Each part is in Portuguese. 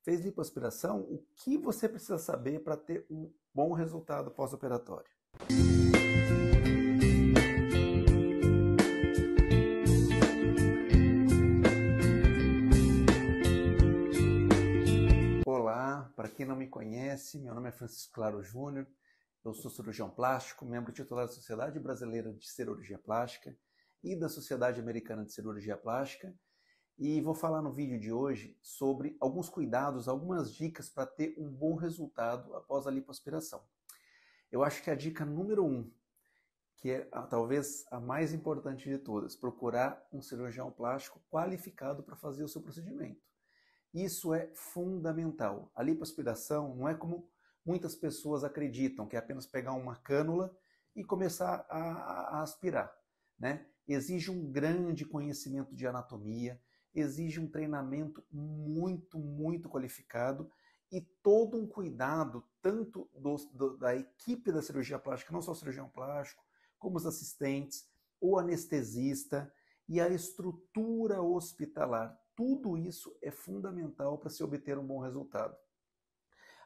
Fez lipoaspiração? O que você precisa saber para ter um bom resultado pós-operatório? Olá, para quem não me conhece, meu nome é Francisco Claro Júnior, eu sou cirurgião plástico, membro titular da Sociedade Brasileira de Cirurgia Plástica e da Sociedade Americana de Cirurgia Plástica, e vou falar no vídeo de hoje sobre alguns cuidados, algumas dicas para ter um bom resultado após a lipoaspiração. Eu acho que a dica número 1, que é talvez a mais importante de todas, procurar um cirurgião plástico qualificado para fazer o seu procedimento. Isso é fundamental. A lipoaspiração não é como muitas pessoas acreditam, que é apenas pegar uma cânula e começar a aspirar, né? Exige um grande conhecimento de anatomia, exige um treinamento muito qualificado e todo um cuidado, tanto da equipe da cirurgia plástica, não só o cirurgião plástico, como os assistentes, o anestesista e a estrutura hospitalar. Tudo isso é fundamental para se obter um bom resultado.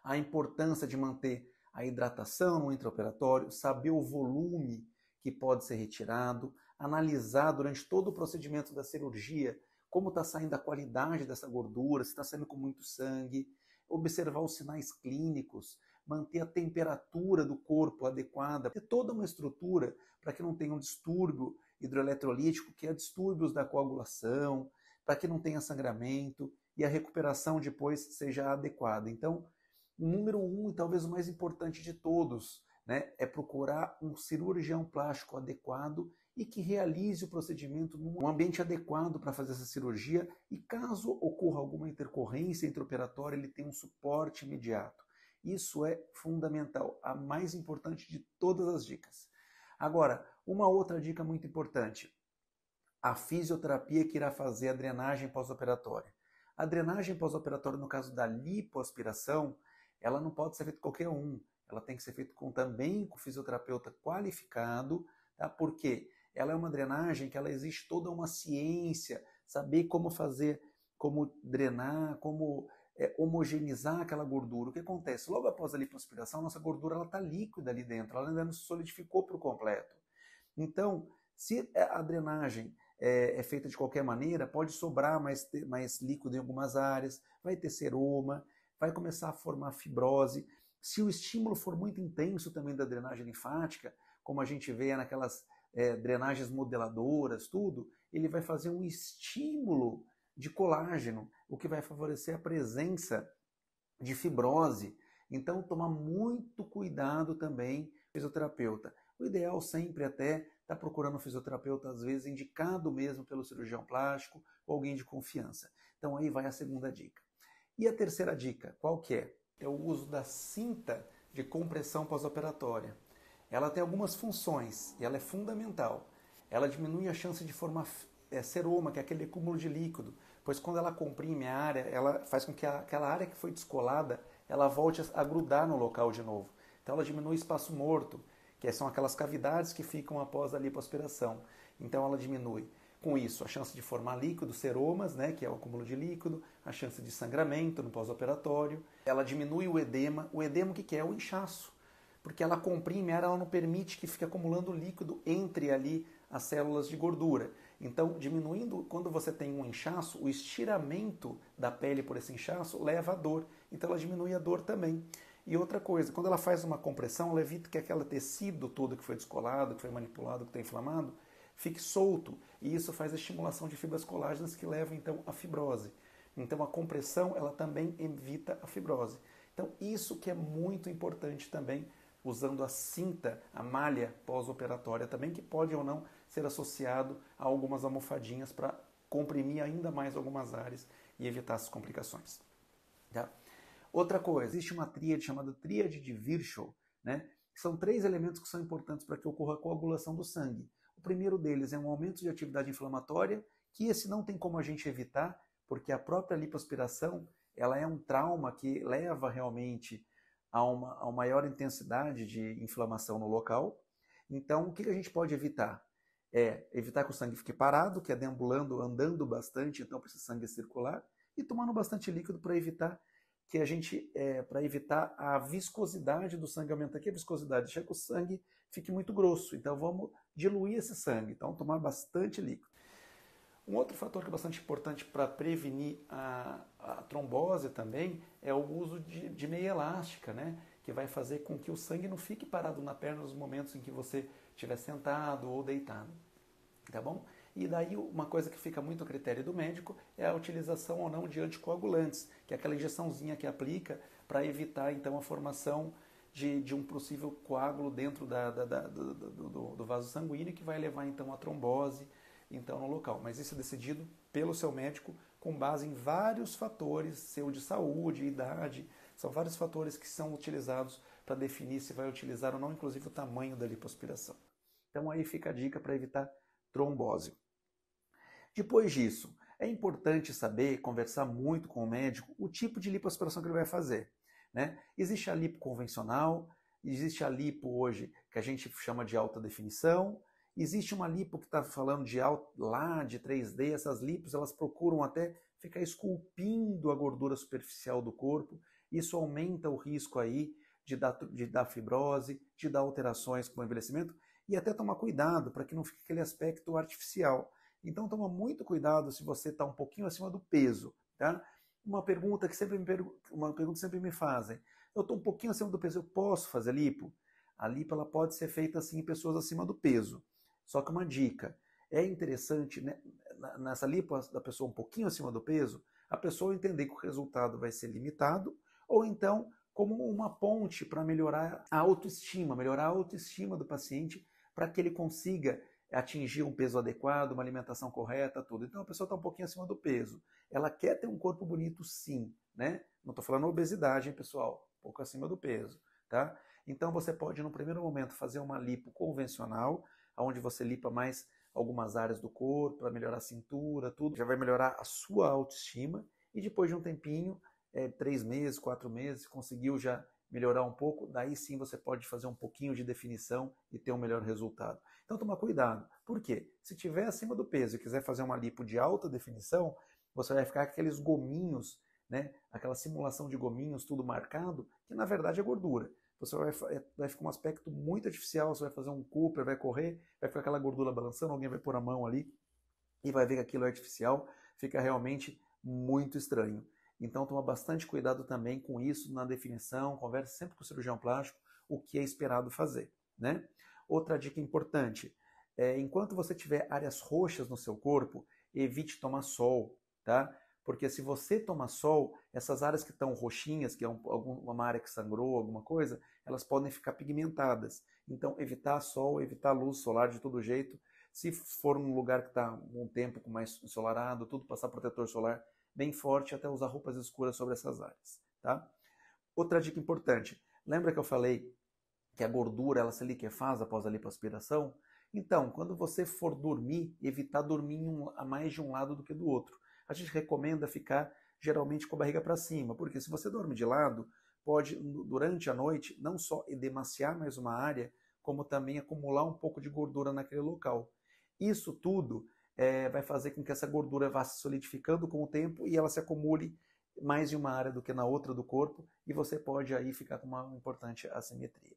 A importância de manter a hidratação no intraoperatório, saber o volume que pode ser retirado, analisar durante todo o procedimento da cirurgia como está saindo a qualidade dessa gordura, se está saindo com muito sangue, observar os sinais clínicos, manter a temperatura do corpo adequada, ter toda uma estrutura para que não tenha um distúrbio hidroeletrolítico, que é distúrbios da coagulação, para que não tenha sangramento e a recuperação depois seja adequada. Então, o número 1 e talvez o mais importante de todos, né, é procurar um cirurgião plástico adequado e que realize o procedimento num ambiente adequado para fazer essa cirurgia e caso ocorra alguma intercorrência intraoperatória, ele tem um suporte imediato. Isso é fundamental, a mais importante de todas as dicas. Agora, uma outra dica muito importante, a fisioterapia que irá fazer a drenagem pós-operatória. A drenagem pós-operatória, no caso da lipoaspiração, ela não pode ser feita com qualquer um, ela tem que ser feita também com fisioterapeuta qualificado, tá? Porque ela é uma drenagem que ela existe toda uma ciência, saber como fazer, como drenar, como homogeneizar aquela gordura. O que acontece? Logo após a lipoaspiração, nossa gordura está líquida ali dentro, ela ainda não se solidificou por completo. Então, se a drenagem é feita de qualquer maneira, pode sobrar mais líquido em algumas áreas, vai ter seroma, vai começar a formar fibrose. Se o estímulo for muito intenso também da drenagem linfática, como a gente vê naquelas drenagens modeladoras, tudo, ele vai fazer um estímulo de colágeno, o que vai favorecer a presença de fibrose. Então, tomar muito cuidado também, fisioterapeuta. O ideal sempre até estar procurando um fisioterapeuta, às vezes indicado mesmo pelo cirurgião plástico ou alguém de confiança. Então, aí vai a segunda dica. E a terceira dica, qual que é? É o uso da cinta de compressão pós-operatória. Ela tem algumas funções e ela é fundamental. Ela diminui a chance de formar seroma, que é aquele acúmulo de líquido, pois quando ela comprime a área, ela faz com que aquela área que foi descolada, ela volte a grudar no local de novo. Então ela diminui o espaço morto, que são aquelas cavidades que ficam após a lipoaspiração. Então ela diminui, com isso, a chance de formar líquido, seromas, né, que é o acúmulo de líquido, a chance de sangramento no pós-operatório. Ela diminui o edema. O edema o que é? O inchaço. Porque ela comprime a área, ela não permite que fique acumulando líquido entre ali as células de gordura. Então, diminuindo, quando você tem um inchaço, o estiramento da pele por esse inchaço leva à dor. Então, ela diminui a dor também. E outra coisa, quando ela faz uma compressão, ela evita que aquele tecido todo que foi descolado, que foi manipulado, que está inflamado, fique solto. E isso faz a estimulação de fibras colágenas que leva, então, à fibrose. Então, a compressão, ela também evita a fibrose. Então, isso que é muito importante também, usando a cinta, a malha pós-operatória também, que pode ou não ser associado a algumas almofadinhas para comprimir ainda mais algumas áreas e evitar essas complicações. Tá? Outra coisa, existe uma tríade chamada tríade de Virchow, né? São 3 elementos que são importantes para que ocorra a coagulação do sangue. O primeiro deles é um aumento de atividade inflamatória, que esse não tem como a gente evitar, porque a própria lipoaspiração ela é um trauma que leva realmente a uma maior intensidade de inflamação no local. Então, o que a gente pode evitar? É evitar que o sangue fique parado, que é deambulando, andando bastante, então precisa sangue circular, e tomando bastante líquido para evitar que a gente, para evitar a viscosidade do sangue aumentar. Aqui a viscosidade deixa que o sangue fique muito grosso. Então vamos diluir esse sangue. Então tomar bastante líquido. Um outro fator que é bastante importante para prevenir a trombose também é o uso de meia elástica, né? Que vai fazer com que o sangue não fique parado na perna nos momentos em que você estiver sentado ou deitado. Tá bom? E daí uma coisa que fica muito a critério do médico é a utilização ou não de anticoagulantes, que é aquela injeçãozinha que aplica para evitar então a formação de um possível coágulo dentro do vaso sanguíneo que vai levar então a trombose então no local. Mas isso é decidido pelo seu médico com base em vários fatores, seu de saúde, idade, são vários fatores que são utilizados para definir se vai utilizar ou não, inclusive o tamanho da lipoaspiração. Então aí fica a dica para evitar trombose. Depois disso, é importante saber, conversar muito com o médico, o tipo de lipoaspiração que ele vai fazer. Né? Existe a lipo convencional, existe a lipo hoje que a gente chama de alta definição, existe uma lipo que está falando de LAD, 3D, essas lipos elas procuram até ficar esculpindo a gordura superficial do corpo, isso aumenta o risco aí de dar fibrose, de dar alterações com o envelhecimento, e até tomar cuidado para que não fique aquele aspecto artificial. Então toma muito cuidado se você está um pouquinho acima do peso, tá? Uma pergunta que sempre me fazem, eu estou um pouquinho acima do peso, eu posso fazer lipo? A lipo ela pode ser feita assim em pessoas acima do peso. Só que uma dica, é interessante, né, nessa lipo da pessoa um pouquinho acima do peso, a pessoa entender que o resultado vai ser limitado, ou então como uma ponte para melhorar a autoestima do paciente, para que ele consiga atingir um peso adequado, uma alimentação correta, tudo. Então a pessoa está um pouquinho acima do peso. Ela quer ter um corpo bonito sim, né? Não estou falando obesidade, hein, pessoal? Um pouco acima do peso, tá? Então você pode, no primeiro momento, fazer uma lipo convencional, onde você lipa mais algumas áreas do corpo, para melhorar a cintura, tudo. Já vai melhorar a sua autoestima. E depois de um tempinho, 3 meses, 4 meses, conseguiu já melhorar um pouco, daí sim você pode fazer um pouquinho de definição e ter um melhor resultado. Então toma cuidado. Por quê? Se estiver acima do peso e quiser fazer uma lipo de alta definição, você vai ficar com aqueles gominhos, né? Aquela simulação de gominhos, tudo marcado, que na verdade é gordura. Você vai ficar um aspecto muito artificial, você vai fazer um Cooper, vai correr, vai ficar aquela gordura balançando, alguém vai pôr a mão ali e vai ver que aquilo é artificial, fica realmente muito estranho. Então toma bastante cuidado também com isso na definição, converse sempre com o cirurgião plástico o que é esperado fazer, né? Outra dica importante, enquanto você tiver áreas roxas no seu corpo, evite tomar sol, tá? Porque se você tomar sol, essas áreas que estão roxinhas, que é uma área que sangrou, alguma coisa, elas podem ficar pigmentadas. Então evitar sol, evitar luz solar de todo jeito. Se for num lugar que está um tempo com mais ensolarado, tudo, passar protetor solar bem forte, até usar roupas escuras sobre essas áreas, tá? Outra dica importante, lembra que eu falei que a gordura ela se liquefaz após a lipoaspiração? Então, quando você for dormir, evitar dormir a mais de um lado do que do outro. A gente recomenda ficar geralmente com a barriga para cima, porque se você dorme de lado, pode durante a noite não só edemaciar mais uma área, como também acumular um pouco de gordura naquele local. Isso tudo vai fazer com que essa gordura vá se solidificando com o tempo e ela se acumule mais em uma área do que na outra do corpo e você pode aí ficar com uma importante assimetria.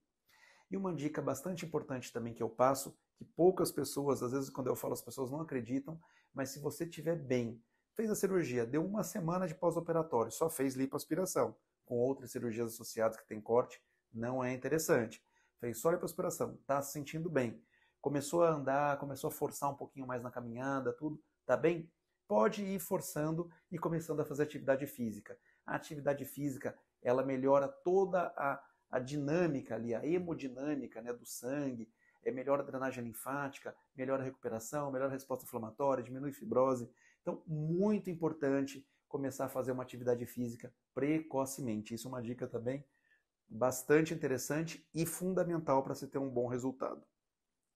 E uma dica bastante importante também que eu passo, que poucas pessoas, às vezes quando eu falo as pessoas não acreditam, mas se você estiver bem, fez a cirurgia, deu uma semana de pós-operatório, só fez lipoaspiração, com outras cirurgias associadas que tem corte, não é interessante. Fez só lipoaspiração, está se sentindo bem. Começou a andar, começou a forçar um pouquinho mais na caminhada, tudo, tá bem? Pode ir forçando e começando a fazer atividade física. A atividade física, ela melhora toda a dinâmica ali, a hemodinâmica, né, do sangue, melhora a drenagem linfática, melhora a recuperação, melhora a resposta inflamatória, diminui fibrose. Então, muito importante começar a fazer uma atividade física precocemente. Isso é uma dica também bastante interessante e fundamental para se ter um bom resultado.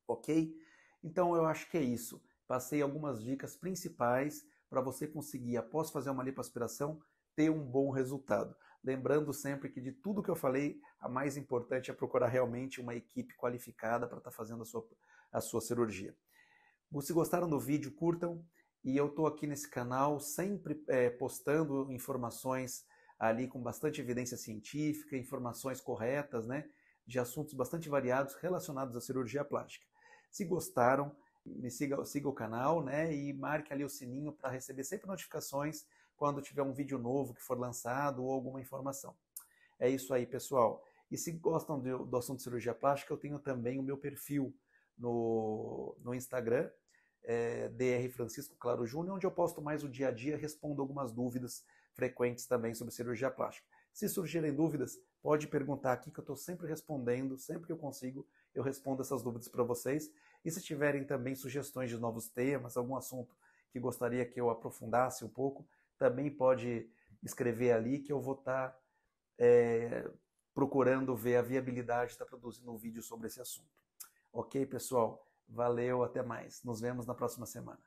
Ok? Então eu acho que é isso. Passei algumas dicas principais para você conseguir, após fazer uma lipoaspiração, ter um bom resultado. Lembrando sempre que de tudo que eu falei, a mais importante é procurar realmente uma equipe qualificada para estar fazendo a sua cirurgia. Se gostaram do vídeo, curtam. E eu estou aqui nesse canal sempre postando informações ali com bastante evidência científica, informações corretas, né, de assuntos bastante variados relacionados à cirurgia plástica. Se gostaram, siga o canal, né, e marque ali o sininho para receber sempre notificações quando tiver um vídeo novo que for lançado ou alguma informação. É isso aí, pessoal. E se gostam do assunto de cirurgia plástica, eu tenho também o meu perfil no Instagram, Dr. Francisco Claro Júnior, onde eu posto mais o dia a dia, respondo algumas dúvidas frequentes também sobre cirurgia plástica. Se surgirem dúvidas, pode perguntar aqui que eu estou sempre respondendo, sempre que eu consigo, eu respondo essas dúvidas para vocês. E se tiverem também sugestões de novos temas, algum assunto que gostaria que eu aprofundasse um pouco, também pode escrever ali que eu vou estar procurando ver a viabilidade de estar produzindo um vídeo sobre esse assunto. Ok, pessoal? Valeu, até mais. Nos vemos na próxima semana.